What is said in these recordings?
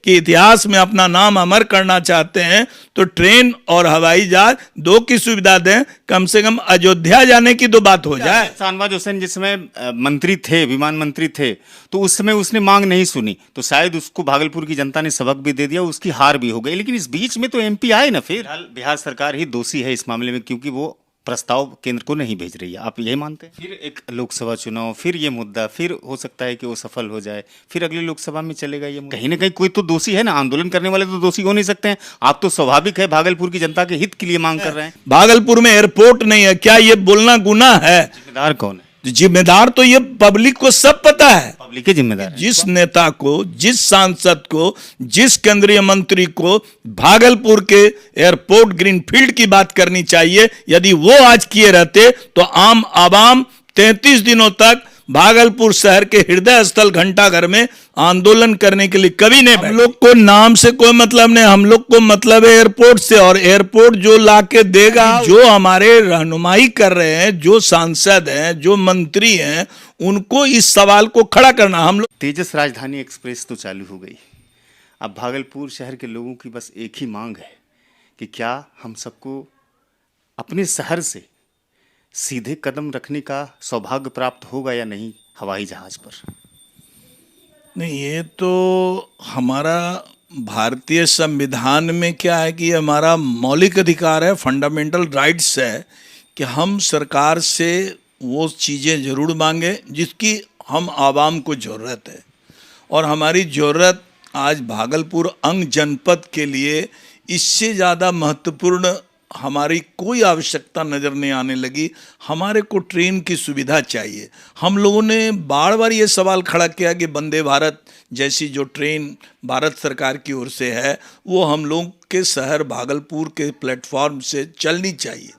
कि इतिहास में अपना नाम अमर करना चाहते हैं तो ट्रेन और हवाई जहाज दो की सुविधा दें, कम से कम अयोध्या जाने की तो बात हो जाए। शाहनवाज हुसैन जिस समय मंत्री थे, विमान मंत्री थे, तो उस समय उसने मांग नहीं सुनी, तो शायद उसको भागलपुर की जनता ने सबक भी दे दिया, उसकी हार भी हो गई। लेकिन इस बीच में तो एमपी आए ना, फिर बिहार सरकार ही दोषी है इस मामले में, क्योंकि वो प्रस्ताव केंद्र को नहीं भेज रही है। आप यही मानते हैं? फिर एक लोकसभा चुनाव, फिर ये मुद्दा, फिर हो सकता है कि वो सफल हो जाए, फिर अगली लोकसभा में चलेगा ये। कहीं ना कहीं कोई तो दोषी है ना, आंदोलन करने वाले तो दोषी हो नहीं सकते हैं। आप तो स्वाभाविक है भागलपुर की जनता के हित के लिए मांग कर रहे हैं। भागलपुर में एयरपोर्ट नहीं है, क्या ये बोलना गुनाह है? जिम्मेदार कौन है? जिम्मेदार तो ये पब्लिक को सब पता है। पब्लिक के जिम्मेदार है। जिस नेता को, जिस सांसद को, जिस केंद्रीय मंत्री को भागलपुर के एयरपोर्ट ग्रीनफील्ड की बात करनी चाहिए, यदि वो आज किए रहते तो आम आवाम 33 दिनों तक भागलपुर शहर के हृदय स्थल घंटाघर में आंदोलन करने के लिए कभी नहीं। हम लोग को नाम से कोई मतलब नहीं, हम लोग को मतलब है एयरपोर्ट से, और एयरपोर्ट जो लाके देगा, जो हमारे रहनुमाई कर रहे हैं, जो सांसद हैं, जो मंत्री हैं, उनको इस सवाल को खड़ा करना। हम लोग तेजस राजधानी एक्सप्रेस तो चालू हो गई। अब भागलपुर शहर के लोगों की बस एक ही मांग है कि क्या हम सबको अपने शहर से सीधे कदम रखने का सौभाग्य प्राप्त होगा या नहीं हवाई जहाज पर? नहीं, ये तो हमारा भारतीय संविधान में क्या है कि हमारा मौलिक अधिकार है, फंडामेंटल राइट्स है कि हम सरकार से वो चीज़ें ज़रूर मांगे जिसकी हम आवाम को ज़रूरत है। और हमारी ज़रूरत आज भागलपुर अंग जनपद के लिए इससे ज़्यादा महत्वपूर्ण हमारी कोई आवश्यकता नज़र नहीं आने लगी। हमारे को ट्रेन की सुविधा चाहिए। हम लोगों ने बार बार ये सवाल खड़ा किया कि वंदे भारत जैसी जो ट्रेन भारत सरकार की ओर से है वो हम लोग के शहर भागलपुर के प्लेटफॉर्म से चलनी चाहिए।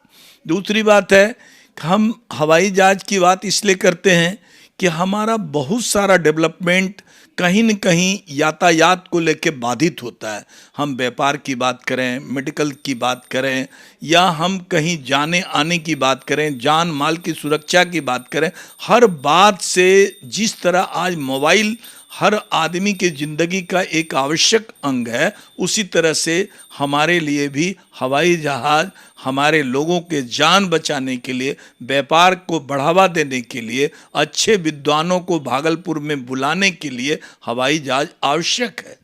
दूसरी बात है कि हम हवाई जहाज की बात इसलिए करते हैं कि हमारा बहुत सारा डेवलपमेंट कहीं न कहीं यातायात को लेकर बाधित होता है। हम व्यापार की बात करें, मेडिकल की बात करें, या हम कहीं जाने आने की बात करें, जान माल की सुरक्षा की बात करें, हर बात से जिस तरह आज मोबाइल हर आदमी की ज़िंदगी का एक आवश्यक अंग है, उसी तरह से हमारे लिए भी हवाई जहाज़ हमारे लोगों के जान बचाने के लिए, व्यापार को बढ़ावा देने के लिए, अच्छे विद्वानों को भागलपुर में बुलाने के लिए हवाई जहाज़ आवश्यक है।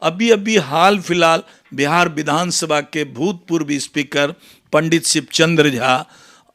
अभी अभी हाल फिलहाल बिहार विधानसभा के भूतपूर्व स्पीकर पंडित शिवचंद्र झा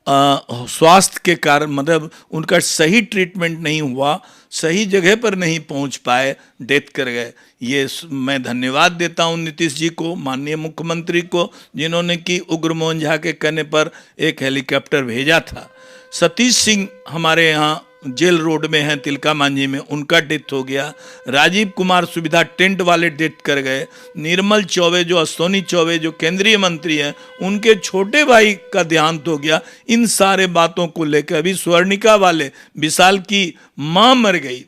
स्वास्थ्य के कारण, मतलब उनका सही ट्रीटमेंट नहीं हुआ, सही जगह पर नहीं पहुंच पाए, डेथ कर गए। ये मैं धन्यवाद देता हूं नीतीश जी को, माननीय मुख्यमंत्री को, जिन्होंने कि उग्र मोहन झा के कहने पर एक हेलीकॉप्टर भेजा था। सतीश सिंह हमारे यहाँ जेल रोड में हैं, तिलका मांझी में, उनका डेथ हो गया। राजीव कुमार सुविधा टेंट वाले डेथ कर गए। निर्मल चौबे जो अश्विनी चौबे जो केंद्रीय मंत्री हैं, उनके छोटे भाई का देहांत हो गया। इन सारे बातों को लेकर अभी स्वर्णिका वाले विशाल की मां मर गई।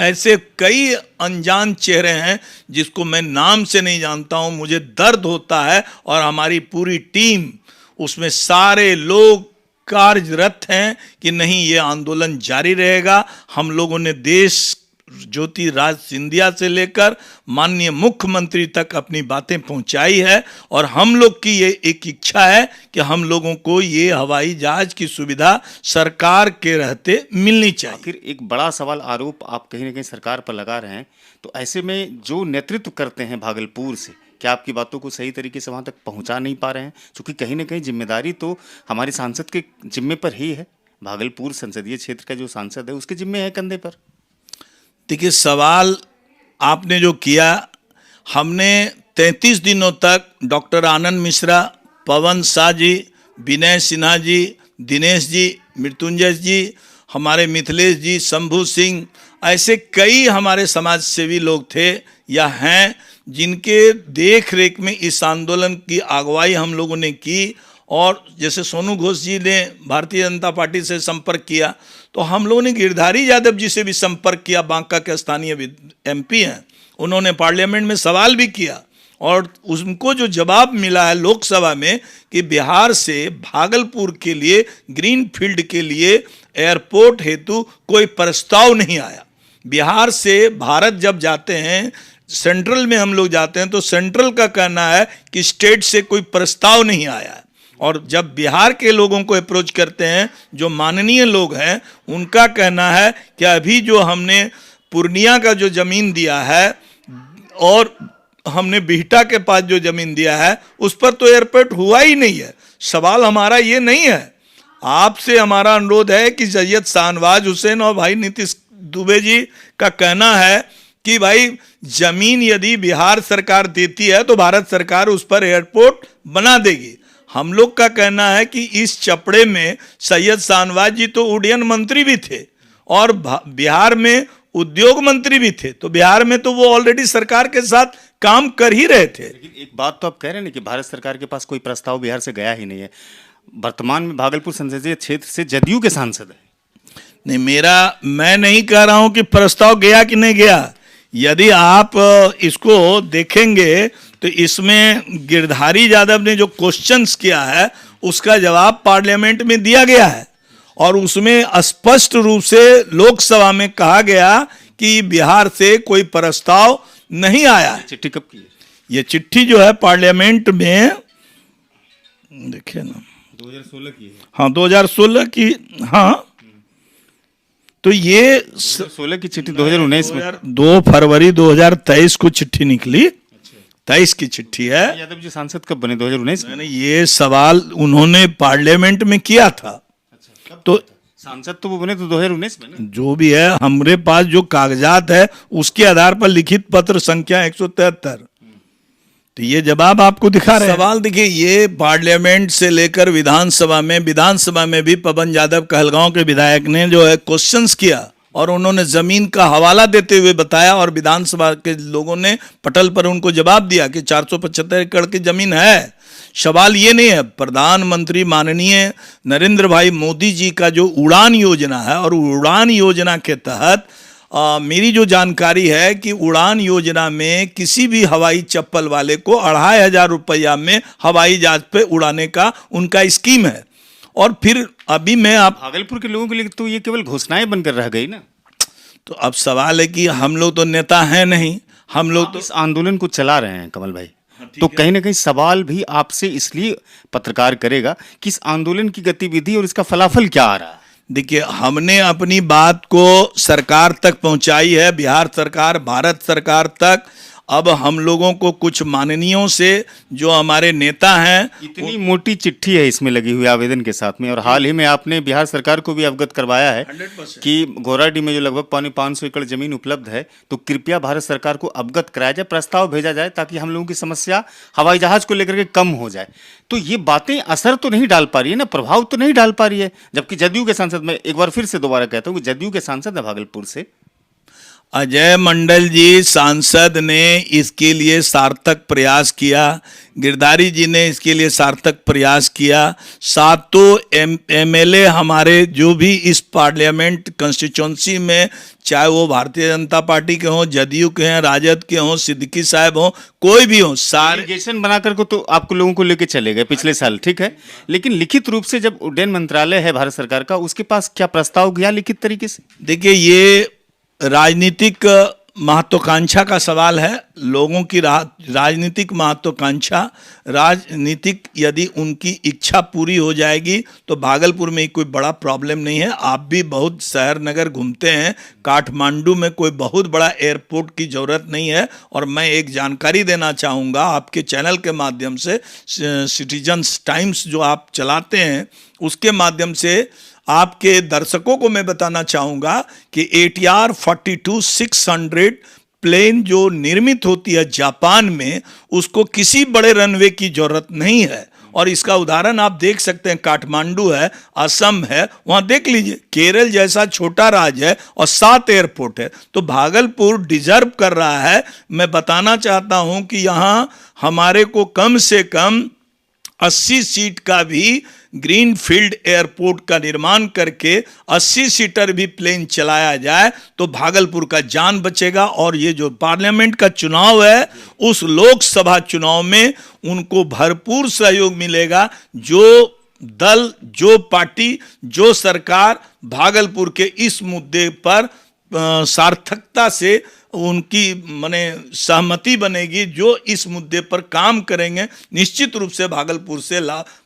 ऐसे कई अनजान चेहरे हैं जिसको मैं नाम से नहीं जानता हूं, मुझे दर्द होता है। और हमारी पूरी टीम उसमें सारे लोग कार्यरत हैं कि नहीं, ये आंदोलन जारी रहेगा। हम लोगों ने देश ज्योतिराज सिंधिया से लेकर माननीय मुख्यमंत्री तक अपनी बातें पहुंचाई है, और हम लोग की ये एक इच्छा है कि हम लोगों को ये हवाई जहाज की सुविधा सरकार के रहते मिलनी चाहिए। फिर एक बड़ा सवाल, आरोप आप कहीं ना कहीं सरकार पर लगा रहे हैं, तो ऐसे में जो नेतृत्व करते हैं भागलपुर से, क्या आपकी बातों को सही तरीके से वहाँ तक पहुँचा नहीं पा रहे हैं? क्योंकि कहीं ना कहीं जिम्मेदारी तो हमारे सांसद के जिम्मे पर ही है। भागलपुर संसदीय क्षेत्र का जो सांसद है उसके जिम्मे है कंधे पर। देखिए, सवाल आपने जो किया, हमने 33 दिनों तक डॉक्टर आनंद मिश्रा, पवन शाह जी, विनय सिन्हा जी, दिनेश जी, मृत्युंजय जी, हमारे मिथिलेश जी, शंभू सिंह, ऐसे कई हमारे समाज सेवी लोग थे या हैं जिनके देख रेख में इस आंदोलन की अगुवाई हम लोगों ने की। और जैसे सोनू घोष जी ने भारतीय जनता पार्टी से संपर्क किया, तो हम लोगों ने गिरधारी यादव जी से भी संपर्क किया, बांका के स्थानीय एमपी हैं, उन्होंने पार्लियामेंट में सवाल भी किया, और उनको जो जवाब मिला है लोकसभा में कि बिहार से भागलपुर के लिए ग्रीन फील्ड के लिए एयरपोर्ट हेतु कोई प्रस्ताव नहीं आया। बिहार से भारत जब जाते हैं सेंट्रल में हम लोग जाते हैं तो सेंट्रल का कहना है कि स्टेट से कोई प्रस्ताव नहीं आया है। और जब बिहार के लोगों को अप्रोच करते हैं, जो माननीय लोग हैं, उनका कहना है कि अभी जो हमने पूर्णिया का जो ज़मीन दिया है और हमने बिहटा के पास जो ज़मीन दिया है उस पर तो एयरपोर्ट हुआ ही नहीं है। सवाल हमारा ये नहीं है, आपसे हमारा अनुरोध है कि सैयद शाहनवाज हुसैन और भाई नीतीश दुबे जी का कहना है कि भाई जमीन यदि बिहार सरकार देती है तो भारत सरकार उस पर एयरपोर्ट बना देगी। हम लोग का कहना है कि इस चपड़े में सैयद शाहनवाज जी तो उड्डयन मंत्री भी थे और बिहार में उद्योग मंत्री भी थे, तो बिहार में तो वो ऑलरेडी सरकार के साथ काम कर ही रहे थे। लेकिन एक बात तो आप कह रहे हैं कि भारत सरकार के पास कोई प्रस्ताव बिहार से गया ही नहीं है। वर्तमान में भागलपुर संसदीय क्षेत्र से जदयू के सांसद है। नहीं, मैं नहीं कह रहा हूं कि प्रस्ताव गया कि नहीं गया। यदि आप इसको देखेंगे तो इसमें गिरधारी यादव ने जो क्वेश्चंस किया है उसका जवाब पार्लियामेंट में दिया गया है और उसमें स्पष्ट रूप से लोकसभा में कहा गया कि बिहार से कोई प्रस्ताव नहीं आया है। चिट्ठी कब की है? ये चिट्ठी जो है पार्लियामेंट में देखिए ना, 2016 की है। हाँ 2016 की, हाँ तो ये 2016 की चिट्ठी 2019 में 2 फरवरी 2023 को चिट्ठी निकली, 23 की चिट्ठी है। यादव जी सांसद कब बने? 2019 में। मैंने ये सवाल उन्होंने पार्लियामेंट में किया था। तो सांसद तो वो बने तो 2019 में ना। जो भी है, हमारे पास जो कागजात है उसके आधार पर लिखित पत्र संख्या 173, तो ये जवाब आपको दिखा रहे हैं। सवाल देखिए, ये पार्लियामेंट से लेकर विधानसभा में भी पवन यादव कहलगांव के विधायक ने जो है क्वेश्चंस किया और उन्होंने जमीन का हवाला देते हुए बताया और विधानसभा के लोगों ने पटल पर उनको जवाब दिया कि 475 एकड़ की जमीन है। सवाल ये नहीं है, प्रधानमंत्री माननीय नरेंद्र भाई मोदी जी का जो उड़ान योजना है और उड़ान योजना के तहत मेरी जो जानकारी है कि उड़ान योजना में किसी भी हवाई चप्पल वाले को 2500 रुपया में हवाई जहाज पे उड़ाने का उनका स्कीम है। और फिर अभी मैं भागलपुर के लोगों के लिए तो ये केवल घोषणाएं बनकर रह गई ना। तो अब सवाल है कि हम लोग तो नेता हैं नहीं, हम लोग तो इस आंदोलन को चला रहे हैं कमल भाई, तो कहीं ना कहीं सवाल भी आपसे इसलिए पत्रकार करेगा कि इस आंदोलन की गतिविधि और इसका फलाफल क्या आ रहा है। देखिए, हमने अपनी बात को सरकार तक पहुंचाई है, बिहार सरकार, भारत सरकार तक। अब हम लोगों को कुछ माननीयों से जो हमारे नेता हैं, इतनी मोटी चिट्ठी है इसमें लगी हुई आवेदन के साथ में, और हाल ही में आपने बिहार सरकार को भी अवगत करवाया है 100% कि गोराडी में जो लगभग 500 एकड़ जमीन उपलब्ध है, तो कृपया भारत सरकार को अवगत कराया जाए, प्रस्ताव भेजा जाए ताकि हम लोगों की समस्या हवाई जहाज को लेकर के कम हो जाए। तो ये बातें असर तो नहीं डाल पा रही है ना, प्रभाव तो नहीं डाल पा रही है, जबकि जदयू के सांसद, मैं एक बार फिर से दोबारा कहता हूँ कि जदयू के सांसद है भागलपुर से, अजय मंडल जी सांसद ने इसके लिए सार्थक प्रयास किया, गिरधारी जी ने इसके लिए सार्थक प्रयास किया, सातों एमएलए हमारे जो भी इस पार्लियामेंट कंस्टिट्यूंसी में, चाहे वो भारतीय जनता पार्टी के हों, जदयू के हैं, राजद के हों, सिद्दीकी साहब हों, कोई भी हो, सारे डेलीगेशन बनाकर को तो आपको लोगों को लेके चले गए पिछले साल, ठीक है, लेकिन लिखित रूप से जब उड्डयन मंत्रालय है भारत सरकार का, उसके पास क्या प्रस्ताव गया लिखित तरीके से? देखिए, ये राजनीतिक महत्वाकांक्षा का सवाल है, लोगों की राजनीतिक महत्वाकांक्षा, राजनीतिक यदि उनकी इच्छा पूरी हो जाएगी तो भागलपुर में कोई बड़ा प्रॉब्लम नहीं है। आप भी बहुत शहर नगर घूमते हैं, काठमांडू में कोई बहुत बड़ा एयरपोर्ट की ज़रूरत नहीं है। और मैं एक जानकारी देना चाहूँगा आपके चैनल के माध्यम से, सिटीजन्स टाइम्स जो आप चलाते हैं उसके माध्यम से आपके दर्शकों को मैं बताना चाहूँगा कि ATR 42-600 प्लेन जो निर्मित होती है जापान में, उसको किसी बड़े रनवे की जरूरत नहीं है। और इसका उदाहरण आप देख सकते हैं, काठमांडू है, असम है, वहाँ देख लीजिए, केरल जैसा छोटा राज्य है और 7 एयरपोर्ट है। तो भागलपुर डिजर्व कर रहा है। मैं बताना चाहता हूँ कि यहाँ हमारे को कम से कम 80 सीट का भी ग्रीन फील्ड एयरपोर्ट का निर्माण करके 80 सीटर भी प्लेन चलाया जाए तो भागलपुर का जान बचेगा। और ये जो पार्लियामेंट का चुनाव है, उस लोकसभा चुनाव में उनको भरपूर सहयोग मिलेगा। जो दल, जो पार्टी, जो सरकार भागलपुर के इस मुद्दे पर सार्थकता से उनकी माने सहमति बनेगी, जो इस मुद्दे पर काम करेंगे, निश्चित रूप से भागलपुर से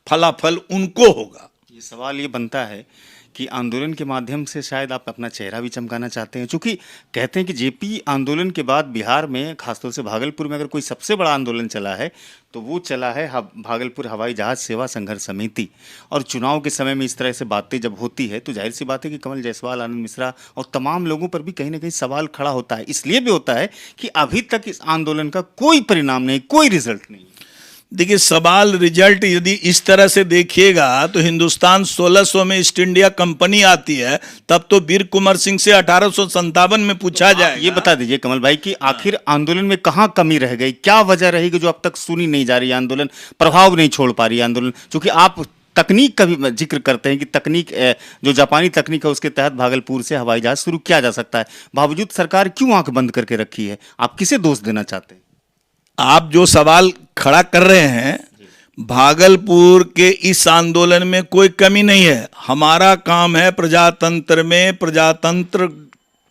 फलाफल उनको होगा। ये सवाल ये बनता है कि आंदोलन के माध्यम से शायद आप अपना चेहरा भी चमकाना चाहते हैं, क्योंकि कहते हैं कि जेपी आंदोलन के बाद बिहार में, खासतौर से भागलपुर में, अगर कोई सबसे बड़ा आंदोलन चला है तो वो चला है भागलपुर हवाई जहाज सेवा संघर्ष समिति। और चुनाव के समय में इस तरह से बातें जब होती है तो जाहिर सी बात है कि कमल जायसवाल, आनंद मिश्रा और तमाम लोगों पर भी कहीं ना कहीं सवाल खड़ा होता है। इसलिए भी होता है कि अभी तक इस आंदोलन का कोई परिणाम नहीं, कोई रिजल्ट नहीं। देखिए, सवाल रिजल्ट यदि इस तरह से देखिएगा तो हिंदुस्तान 1600 में ईस्ट इंडिया कंपनी आती है, तब तो वीर कुंवर सिंह से 1857 में पूछा जाए। ये बता दीजिए कमल भाई कि आखिर आंदोलन में कहाँ कमी रह गई, क्या वजह रहेगी जो अब तक सुनी नहीं जा रही है, आंदोलन प्रभाव नहीं छोड़ पा रही है आंदोलन? क्योंकि आप तकनीक का भी जिक्र करते हैं कि तकनीक, जो जापानी तकनीक है उसके तहत भागलपुर से हवाई जहाज शुरू किया जा सकता है, बावजूद सरकार क्यों आंख बंद करके रखी है? आप किसे दोष देना चाहते हैं? आप जो सवाल खड़ा कर रहे हैं, भागलपुर के इस आंदोलन में कोई कमी नहीं है। हमारा काम है प्रजातंत्र में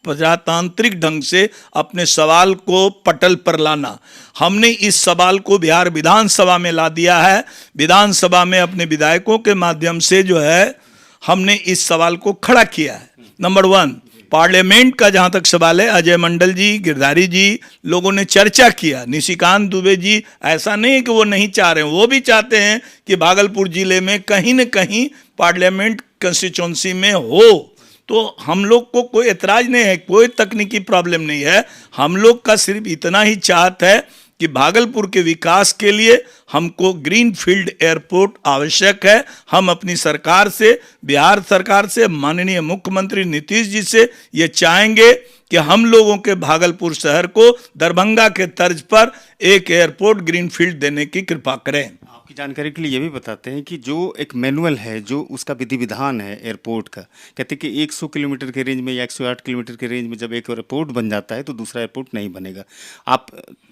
प्रजातांत्रिक ढंग से अपने सवाल को पटल पर लाना। हमने इस सवाल को बिहार विधानसभा में ला दिया है। विधानसभा में अपने विधायकों के माध्यम से जो है हमने इस सवाल को खड़ा किया है। नंबर 1, पार्लियामेंट का जहां तक सवाल है, अजय मंडल जी, गिरधारी जी, लोगों ने चर्चा किया। निशिकांत दुबे जी, ऐसा नहीं है कि वो नहीं चाह रहे हैं, वो भी चाहते हैं कि भागलपुर जिले में कहीं न कहीं पार्लियामेंट कंस्टिट्यूंसी में हो। तो हम लोग को कोई एतराज नहीं है, कोई तकनीकी प्रॉब्लम नहीं है। हम लोग का सिर्फ इतना ही चाहत है कि भागलपुर के विकास के लिए हमको ग्रीनफील्ड एयरपोर्ट आवश्यक है। हम अपनी सरकार से, बिहार सरकार से, माननीय मुख्यमंत्री नीतीश जी से ये चाहेंगे कि हम लोगों के भागलपुर शहर को दरभंगा के तर्ज पर एक एयरपोर्ट ग्रीनफील्ड देने की कृपा करें। आपकी जानकारी के लिए ये भी बताते हैं कि जो एक मैनुअल है, जो उसका विधि विधान है एयरपोर्ट का, कहते हैं कि 100 किलोमीटर के रेंज में या 108 किलोमीटर के रेंज में जब एक एयरपोर्ट बन जाता है तो दूसरा एयरपोर्ट नहीं बनेगा। आप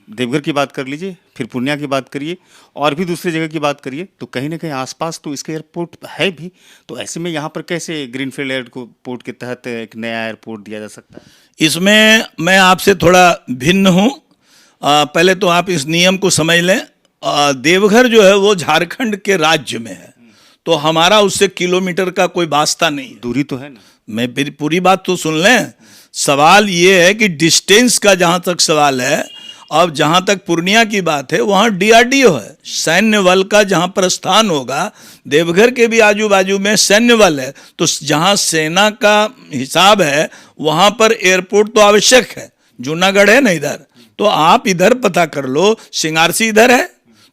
देवघर की बात कर लीजिए, फिर पूर्णिया की बात करिए और भी दूसरी जगह की बात करिए, तो कहीं ना कहीं आसपास तो इसके एयरपोर्ट है भी। तो ऐसे में यहाँ पर कैसे ग्रीनफील्ड एयरपोर्ट के तहत एक नया एयरपोर्ट दिया जा सकता है? इसमें मैं आपसे थोड़ा भिन्न हूँ। पहले तो आप इस नियम को समझ लें। देवघर जो है वो झारखंड के राज्य में है, तो हमारा उससे किलोमीटर का कोई वास्ता नहीं है। दूरी तो है ना। मैं पूरी बात तो सुन लें। सवाल ये है कि डिस्टेंस का जहाँ तक सवाल है, अब जहाँ तक पूर्णिया की बात है वहाँ DRDO है, सैन्य बल का जहाँ पर स्थान होगा। देवघर के भी आजू बाजू में सैन्य बल है, तो जहाँ सेना का हिसाब है वहाँ पर एयरपोर्ट तो आवश्यक है। जूनागढ़ है ना इधर, तो आप इधर पता कर लो, सिंगारसी इधर है।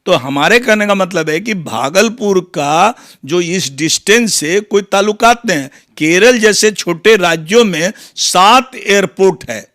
तो हमारे कहने का मतलब है कि भागलपुर का जो इस डिस्टेंस से कोई ताल्लुकात नहीं है। केरल जैसे छोटे राज्यों में 7 एयरपोर्ट है।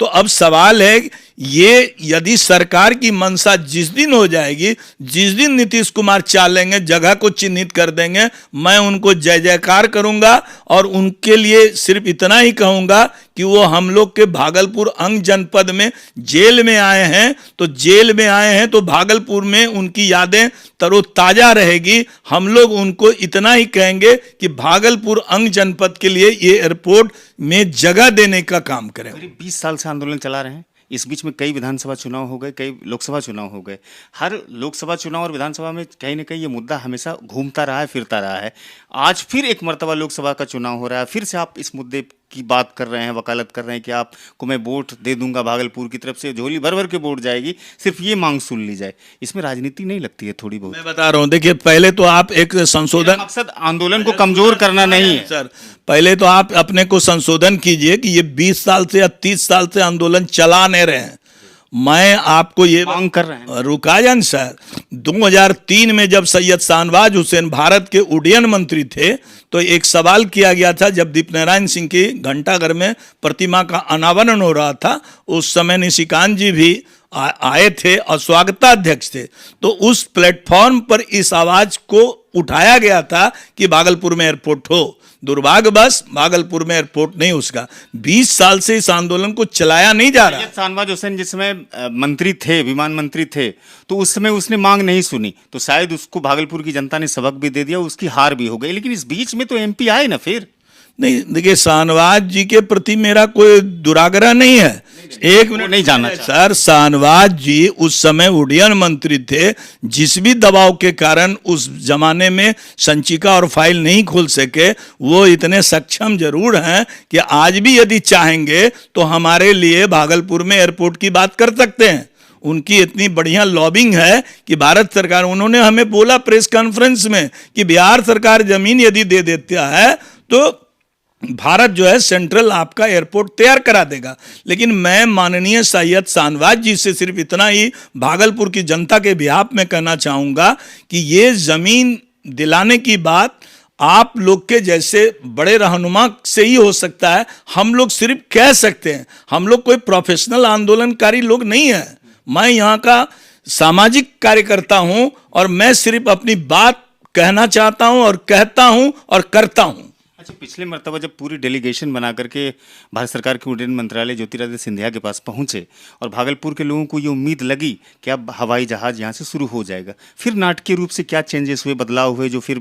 तो अब सवाल है, ये यदि सरकार की मंशा जिस दिन हो जाएगी, जिस दिन नीतीश कुमार चालेंगे, जगह को चिन्हित कर देंगे, मैं उनको जय जयकार करूंगा और उनके लिए सिर्फ इतना ही कहूंगा कि वो हम लोग के भागलपुर अंग जनपद में जेल में आए हैं, तो जेल में आए हैं तो भागलपुर में उनकी यादें तरोताजा रहेगी। हम लोग उनको इतना ही कहेंगे कि भागलपुर अंग जनपद के लिए ये एयरपोर्ट में जगह देने का काम करें। 20 साल से आंदोलन चला रहे हैं। इस बीच में कई विधानसभा चुनाव हो गए, कई लोकसभा चुनाव हो गए। हर लोकसभा चुनाव और विधानसभा में कहीं ना कहीं ये मुद्दा हमेशा घूमता रहा है, फिरता रहा है। आज फिर एक मर्तबा लोकसभा का चुनाव हो रहा है, फिर से आप इस मुद्दे की बात कर रहे हैं, वकालत कर रहे हैं कि आपको मैं वोट दे दूंगा, भागलपुर की तरफ से झोली भर भर के वोट जाएगी, सिर्फ ये मांग सुन ली जाए। इसमें राजनीति नहीं लगती है थोड़ी बहुत? मैं बता रहा हूं, देखिए, पहले तो आप एक संशोधन, मकसद आंदोलन को कमजोर करना नहीं है सर। पहले तो आप अपने को संशोधन कीजिए कि ये 20 साल से या 30 साल से आंदोलन चला नहीं रहे हैं। मैं आपको ये मांग कर रहे हैं। रुका जान सर। 2003 में जब सैयद शाहनवाज हुसैन भारत के उड्डयन मंत्री थे, तो एक सवाल किया गया था जब दीप नारायण सिंह की घंटाघर में प्रतिमा का अनावरण हो रहा था। उस समय निशिकांत जी भी आए थे और स्वागताध्यक्ष थे। तो उस प्लेटफॉर्म पर इस आवाज को उठाया गया था कि भागलपुर में एयरपोर्ट हो। दुर्भाग्यवश भागलपुर में एयरपोर्ट नहीं उसका। 20 साल से इस आंदोलन को चलाया नहीं जा रहा। शाहनवाज हुसैन जिस समय मंत्री थे, विमान मंत्री थे, तो उस समय उसने मांग नहीं सुनी, तो शायद उसको भागलपुर की जनता ने सबक भी दे दिया, उसकी हार भी हो गई। लेकिन इस बीच में तो MP आए ना फिर। नहीं, देखिए शाहनवाज जी के प्रति मेरा कोई दुराग्रह नहीं है। एक मिनट नहीं जानना सर, शाहनवाज जी उस समय उड्डयन मंत्री थे। जिस भी दबाव के कारण उस जमाने में संचिका और फाइल नहीं खोल सके, वो इतने सक्षम जरूर हैं कि आज भी यदि चाहेंगे तो हमारे लिए भागलपुर में एयरपोर्ट की बात कर सकते हैं। उनकी इतनी बढ़िया लॉबिंग है कि भारत सरकार, उन्होंने हमें बोला प्रेस कॉन्फ्रेंस में कि बिहार सरकार जमीन यदि दे देता है तो भारत जो है सेंट्रल आपका एयरपोर्ट तैयार करा देगा। लेकिन मैं माननीय सैयद शाहनवाज जी से सिर्फ इतना ही भागलपुर की जनता के बिहाफ में कहना चाहूँगा कि ये ज़मीन दिलाने की बात आप लोग के जैसे बड़े रहनुमा से ही हो सकता है। हम लोग सिर्फ कह सकते हैं, हम लोग कोई प्रोफेशनल आंदोलनकारी लोग नहीं है। मैं यहाँ का सामाजिक कार्यकर्ता हूँ और मैं सिर्फ अपनी बात कहना चाहता हूँ और कहता हूँ और करता हूँ। अच्छा, पिछले मर्तबा जब पूरी डेलीगेशन बना करके भारत सरकार के उड्डयन मंत्रालय ज्योतिरादित्य सिंधिया के पास पहुंचे और भागलपुर के लोगों को ये उम्मीद लगी कि अब हवाई जहाज यहाँ से शुरू हो जाएगा, फिर नाटकीय रूप से क्या चेंजेस हुए, बदलाव हुए, जो फिर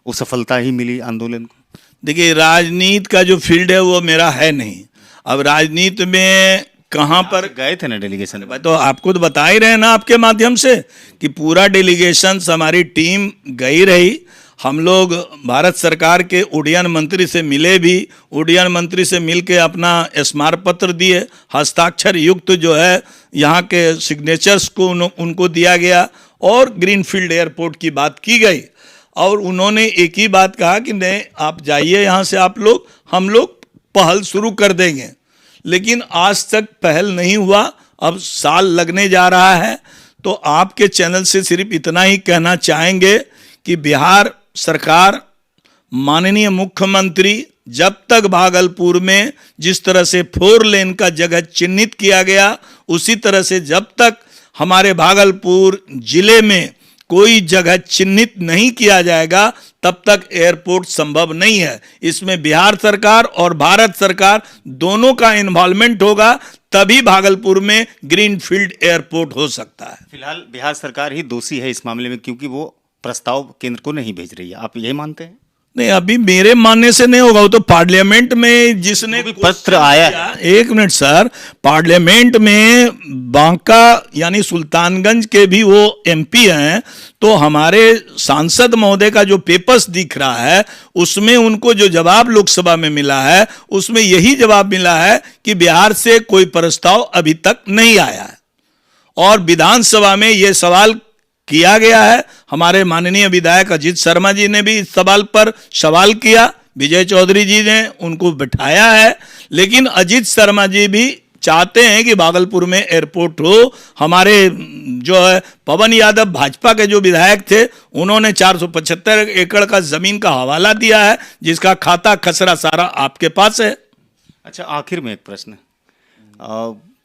वो सफलता ही मिली आंदोलन को? देखिए, राजनीति का जो फील्ड है वो मेरा है नहीं। अब राजनीति में कहाँ पर गए थे ना डेलीगेशन में, तो आपको तो बता ही रहे ना आपके माध्यम से कि पूरा डेलीगेशन हमारी टीम गई रही। हम लोग भारत सरकार के उड्डयन मंत्री से मिले भी, उड्डयन मंत्री से मिलके अपना स्मारक पत्र दिए, हस्ताक्षर युक्त जो है यहाँ के सिग्नेचर्स को उनको दिया गया और ग्रीनफील्ड एयरपोर्ट की बात की गई। और उन्होंने एक ही बात कहा कि नहीं, आप जाइए यहाँ से, आप लोग, हम लोग पहल शुरू कर देंगे। लेकिन आज तक पहल नहीं हुआ, अब साल लगने जा रहा है। तो आपके चैनल से सिर्फ इतना ही कहना चाहेंगे कि बिहार सरकार, माननीय मुख्यमंत्री, जब तक भागलपुर में जिस तरह से 4 लेन का जगह चिन्हित किया गया, उसी तरह से जब तक हमारे भागलपुर जिले में कोई जगह चिन्हित नहीं किया जाएगा, तब तक एयरपोर्ट संभव नहीं है। इसमें बिहार सरकार और भारत सरकार दोनों का इन्वॉल्वमेंट होगा, तभी भागलपुर में ग्रीनफील्ड एयरपोर्ट हो सकता है। फिलहाल बिहार सरकार ही दोषी है इस मामले में, क्योंकि वो प्रस्ताव केंद्र को नहीं भेज रही है। आप यही मानते हैं? नहीं, अभी मेरे मानने से नहीं होगा। वो तो पार्लियामेंट में जिसने पत्र आया, एक मिनट सर, पार्लियामेंट में बांका यानी सुल्तानगंज के भी वो एमपी हैं, तो हमारे सांसद महोदय का जो पेपर्स दिख रहा है उसमें उनको जो जवाब लोकसभा में मिला है उसमें यही जवाब मिला है कि बिहार से कोई प्रस्ताव अभी तक नहीं आया है। और विधानसभा में ये सवाल किया गया है। हमारे माननीय विधायक अजीत शर्मा जी ने भी इस सवाल पर सवाल किया, विजय चौधरी जी ने उनको बिठाया है। लेकिन अजीत शर्मा जी भी चाहते हैं कि भागलपुर में एयरपोर्ट हो। हमारे जो है पवन यादव भाजपा के जो विधायक थे, उन्होंने 475 एकड़ का जमीन का हवाला दिया है, जिसका खाता खसरा सारा आपके पास है। अच्छा, आखिर में एक प्रश्न,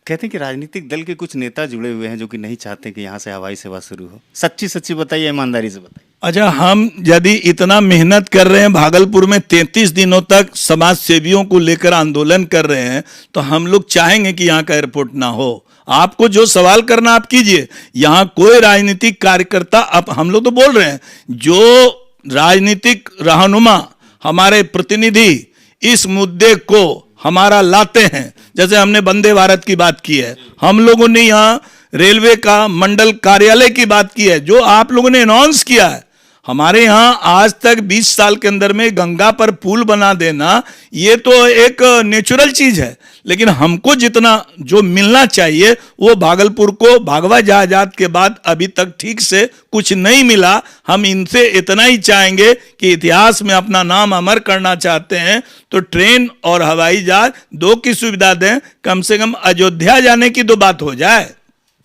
कहते हैं कि राजनीतिक दल के कुछ नेता जुड़े हुए हैं जो कि नहीं चाहते कि यहाँ से हवाई सेवा शुरू हो। सच्ची सच्ची बताइए, ईमानदारी से बताइए। अच्छा, हम यदि इतना मेहनत कर रहे हैं, भागलपुर में 33 दिनों तक समाज सेवियों को लेकर आंदोलन कर रहे हैं, तो हम लोग चाहेंगे कि यहाँ का एयरपोर्ट ना हो। आपको जो सवाल करना आप कीजिए। यहाँ कोई राजनीतिक कार्यकर्ता, अब हम लोग तो बोल रहे हैं, जो राजनीतिक रहनुमा, हमारे प्रतिनिधि इस मुद्दे को हमारा लाते हैं, जैसे हमने वंदे भारत की बात की है, हम लोगों ने यहाँ रेलवे का मंडल कार्यालय की बात की है, जो आप लोगों ने अनाउंस किया है। हमारे यहाँ आज तक 20 साल के अंदर में गंगा पर पुल बना देना, ये तो एक नेचुरल चीज है। लेकिन हमको जितना जो मिलना चाहिए वो भागलपुर को भागवा जहाजात के बाद अभी तक ठीक से कुछ नहीं मिला। हम इनसे इतना ही चाहेंगे कि इतिहास में अपना नाम अमर करना चाहते हैं तो ट्रेन और हवाई जहाज दो की सुविधा दें, कम से कम अयोध्या जाने की तो बात हो जाए।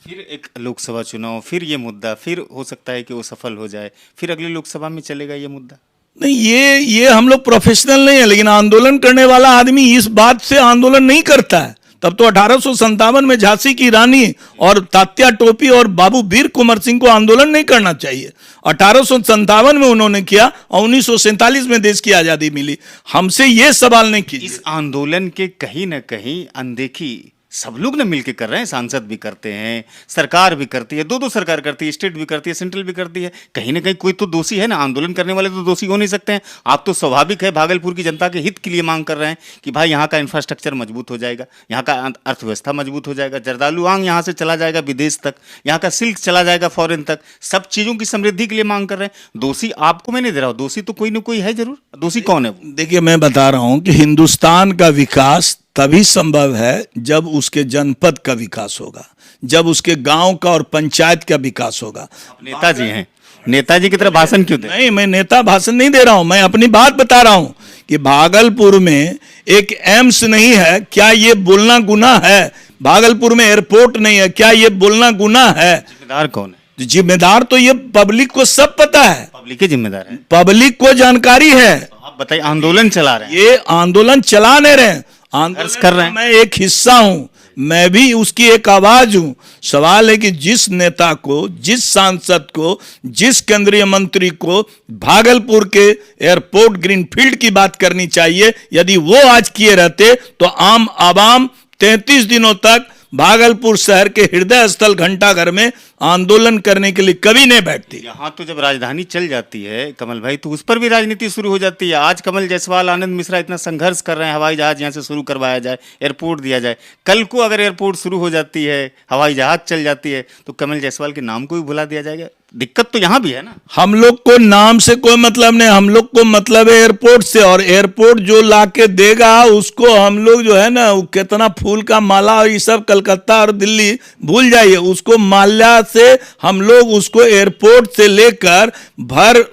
फिर एक लोकसभा चुनाव, फिर ये मुद्दा, फिर हो सकता है कि वो सफल हो जाए, फिर अगली लोकसभा में चलेगा ये मुद्दा। नहीं, ये हम लोग प्रोफेशनल नहीं है, लेकिन आंदोलन करने वाला आदमी इस बात से आंदोलन नहीं करता है। तब तो 1857 में झांसी की रानी और तात्या टोपी और बाबू वीर कुंवर सिंह को आंदोलन नहीं करना चाहिए। 1857 में उन्होंने किया और 1947 में देश की आजादी मिली। हमसे ये सवाल नहीं कीजिए। इस आंदोलन के कहीं ना कहीं अनदेखी सब लोग ना मिलके कर रहे हैं, सांसद भी करते हैं, सरकार भी करती है, दो सरकार करती है, स्टेट भी करती है, सेंट्रल भी करती है। कहीं ना कहीं कोई तो दोषी है ना, आंदोलन करने वाले तो दोषी हो नहीं सकते हैं। आप तो स्वाभाविक है भागलपुर की जनता के हित के लिए मांग कर रहे हैं कि भाई यहाँ का इंफ्रास्ट्रक्चर मजबूत हो जाएगा, यहाँ का अर्थव्यवस्था मजबूत हो जाएगा, जर्दालू आंग यहाँ से चला जाएगा विदेश तक, यहाँ का सिल्क चला जाएगा फॉरेन तक, सब चीज़ों की समृद्धि के लिए मांग कर रहे हैं। दोषी आपको मैं नहीं दे रहा हूँ, दोषी तो कोई ना कोई है जरूर। दोषी कौन है? देखिए, मैं बता रहा हूं कि हिंदुस्तान का विकास तभी संभव है जब उसके जनपद का विकास होगा, जब उसके गांव का और पंचायत का विकास होगा। नेताजी हैं, नेताजी की तरह भाषण क्यों दे? नहीं, मैं नेता भाषण नहीं दे रहा हूं, मैं अपनी बात बता रहा हूं कि भागलपुर में एक एम्स नहीं है, क्या ये बोलना गुनाह है? भागलपुर में एयरपोर्ट नहीं है, क्या ये बोलना गुनाह है? जिम्मेदार कौन है? जिम्मेदार तो ये पब्लिक को सब पता है, पब्लिक के जिम्मेदार है, पब्लिक को जानकारी है। आप बताइए, आंदोलन चला रहे हैं, ये आंदोलन चला नहीं रहे, संघर्ष कर रहे हैं। मैं एक हिस्सा हूं, मैं भी उसकी एक आवाज हूं। सवाल है कि जिस नेता को, जिस सांसद को, जिस केंद्रीय मंत्री को भागलपुर के एयरपोर्ट ग्रीनफील्ड की बात करनी चाहिए, यदि वो आज किए रहते तो आम आवाम 33 दिनों तक भागलपुर शहर के हृदय स्थल घंटाघर में आंदोलन करने के लिए कभी नहीं बैठती। यहाँ तो जब राजधानी चल जाती है कमल भाई, तो उस पर भी राजनीति शुरू हो जाती है। आज कमल जायसवाल, आनंद मिश्रा इतना संघर्ष कर रहे हैं, हवाई जहाज यहाँ से शुरू करवाया जाए, एयरपोर्ट दिया जाए। कल को अगर एयरपोर्ट शुरू हो जाती है, हवाई जहाज चल जाती है, तो कमल जायसवाल के नाम को भी भुला दिया जाएगा। दिक्कत तो यहाँ भी है ना। हम लोग को नाम से कोई मतलब नहीं, हम लोग को मतलब है एयरपोर्ट से, और एयरपोर्ट जो लाके देगा उसको हम लोग जो है ना, वो कितना फूल का माला और ये सब कलकत्ता और दिल्ली भूल जाइए, उसको माल्या से हम लोग उसको एयरपोर्ट से लेकर भर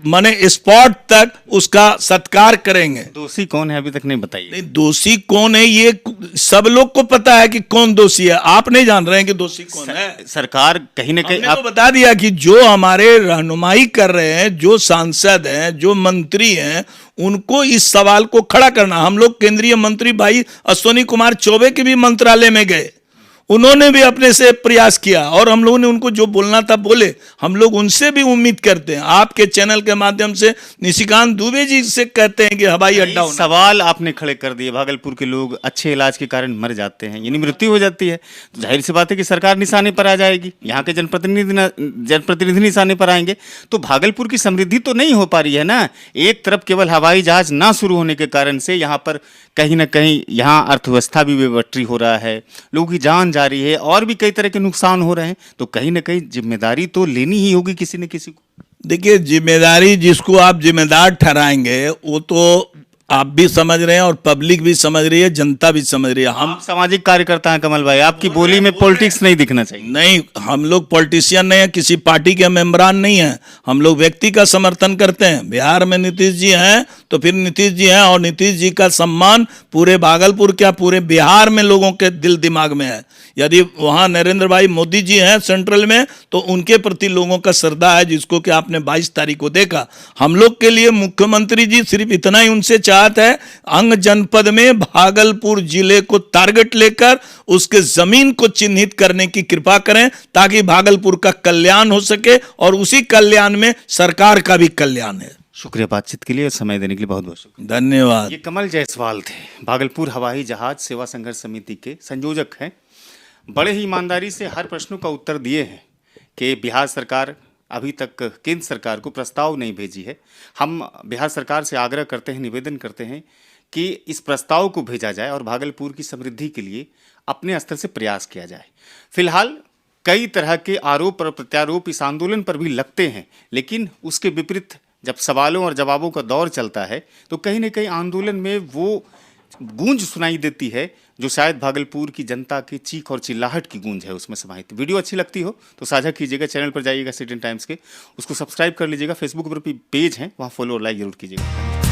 माने स्पॉट तक उसका सत्कार करेंगे। दोषी कौन है अभी तक नहीं बताइए। नहीं, दोषी कौन है ये सब लोग को पता है कि कौन दोषी है, आप नहीं जान रहे हैं कि दोषी कौन है। सरकार कहीं ना कहीं आपको बता दिया कि जो हमारे रहनुमाई कर रहे हैं, जो सांसद हैं, जो मंत्री हैं, उनको इस सवाल को खड़ा करना। हम लोग केंद्रीय मंत्री भाई अश्विनी कुमार चौबे के भी मंत्रालय में गए, उन्होंने भी अपने से प्रयास किया और हम लोगों ने उनको जो बोलना था बोले। हम लोग उनसे भी उम्मीद करते हैं, आपके चैनल के माध्यम से निशिकांत दुबे जी से कहते हैं कि हवाई अड्डा होना। सवाल आपने खड़े कर दिए, भागलपुर के लोग अच्छे इलाज के कारण मर जाते हैं, यानी मृत्यु हो जाती है, तो जाहिर सी बात है कि सरकार निशाने पर आ जाएगी, यहाँ के जनप्रतिनिधि निशाने पर आएंगे, तो भागलपुर की समृद्धि तो नहीं हो पा रही है ना। एक तरफ केवल हवाई जहाज ना शुरू होने के कारण से यहाँ पर कहीं ना कहीं यहाँ अर्थव्यवस्था भी बेबट्री हो रहा है, लोगों की जान जा रही है, और भी कई तरह के नुकसान हो रहे हैं, तो कहीं ना कहीं जिम्मेदारी तो लेनी ही होगी किसी न किसी को। देखिए, जिम्मेदारी जिसको आप जिम्मेदार ठहराएंगे वो तो आप भी समझ रहे हैं और पब्लिक भी समझ रही है, जनता भी समझ रही है। हम सामाजिक कार्यकर्ता हैं कमल भाई, आपकी बोली में पॉलिटिक्स नहीं दिखना चाहिए। नहीं, हम लोग पॉलिटिशियन नहीं है, किसी पार्टी के मेंबरान नहीं है, हम लोग व्यक्ति का समर्थन करते हैं। बिहार में नीतीश जी हैं तो फिर नीतीश जी हैं, और नीतीश जी का सम्मान पूरे भागलपुर क्या पूरे बिहार में लोगों के दिल दिमाग में है। यदि वहाँ नरेंद्र भाई मोदी जी हैं सेंट्रल में, तो उनके प्रति लोगों का श्रद्धा है, जिसको कि आपने 22 तारीख को देखा। हम लोग के लिए मुख्यमंत्री जी सिर्फ इतना ही उनसे चाहत है, अंग जनपद में भागलपुर जिले को टारगेट लेकर उसके जमीन को चिन्हित करने की कृपा करें, ताकि भागलपुर का कल्याण हो सके, और उसी कल्याण में सरकार का भी कल्याण है। शुक्रिया बातचीत के लिए, समय देने के लिए बहुत बहुत शुक्रिया। धन्यवाद। ये कमल जायसवाल थे, भागलपुर हवाई जहाज सेवा संघर्ष समिति के संयोजक हैं। बड़े ही ईमानदारी से हर प्रश्नों का उत्तर दिए हैं कि बिहार सरकार अभी तक केंद्र सरकार को प्रस्ताव नहीं भेजी है। हम बिहार सरकार से आग्रह करते हैं, निवेदन करते हैं कि इस प्रस्ताव को भेजा जाए और भागलपुर की समृद्धि के लिए अपने स्तर से प्रयास किया जाए। फिलहाल कई तरह के आरोप और प्रत्यारोप इस आंदोलन पर भी लगते हैं, लेकिन उसके विपरीत जब सवालों और जवाबों का दौर चलता है तो कहीं ना कहीं आंदोलन में वो गूंज सुनाई देती है जो शायद भागलपुर की जनता की चीख और चिल्लाहट की गूंज है उसमें समाहित। वीडियो अच्छी लगती हो तो साझा कीजिएगा, चैनल पर जाइएगा सिटीजन टाइम्स के, उसको सब्सक्राइब कर लीजिएगा, फेसबुक पर भी पेज है वहाँ फॉलो और लाइक जरूर कीजिएगा।